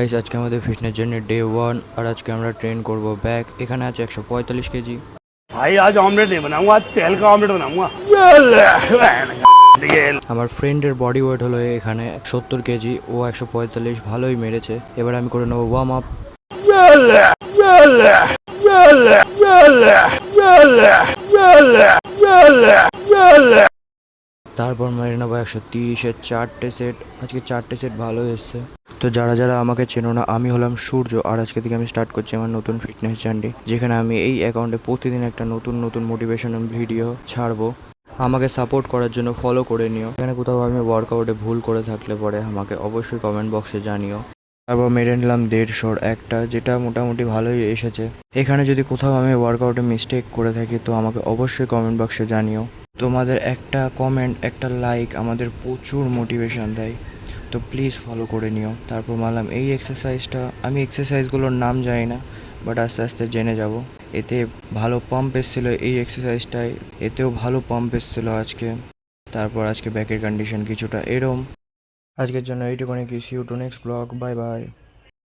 Guys আজকে আমাদের fitness journey day 1 আর আজকে আমরা ট্রেন করব ব্যাক। এখানে আছে 145 কেজি। भाई आज ऑमलेट नहीं बनाऊंगा, आज तेल का ऑमलेट बनाऊंगा। আমার ফ্রেন্ডের বডি ওয়েট হলো এখানে 70 কেজি, ও 145 ভালোই মেরেছে। এবার আমি করে নেবো ওয়ার্ম আপ। তারপর মেরে নেবো 130-এর 4টে সেট। আজকে 4টে সেট ভালো এসছে। তো যারা যারা আমাকে চেনো না, আমি হলাম সূর্য, আর আজকে থেকে আমি স্টার্ট করছি আমার নতুন ফিটনেস জার্নি, যেখানে আমি এই অ্যাকাউন্টে প্রতিদিন একটা নতুন মোটিভেশনাল ভিডিও ছাড়বো। আমাকে সাপোর্ট করার জন্য ফলো করে নিও। এখানে কোথাও আমি ওয়ার্কআউটে ভুল করে থাকলে পরে আমাকে অবশ্যই কমেন্ট বক্সে জানিও। তারপর মেরে নিলাম 150 একটা, যেটা মোটামুটি ভালোই এসেছে। এখানে যদি কোথাও আমি ওয়ার্কআউটে মিস্টেক করে থাকি তো আমাকে অবশ্যই কমেন্ট বক্সে জানিও। তোমাদের একটা কমেন্ট, একটা লাইক আমাদের প্রচুর মোটিভেশন দেয়, তো প্লিজ ফলো করে নিও। তারপর মানলাম এই এক্সারসাইজটা, আমি এক্সারসাইজগুলোর নাম জানি না, বাট আস্তে আস্তে জেনে যাব। এতে ভালো পাম্প এসেছিলো এই এক্সারসাইজটায়, এতেও ভালো পাম্প এসেছিলো আজকে। তারপর আজকে ব্যাকের কন্ডিশন কিছুটা এরম। আজকের জন্য এইটুকুনি। কি see you to next blog, bye by.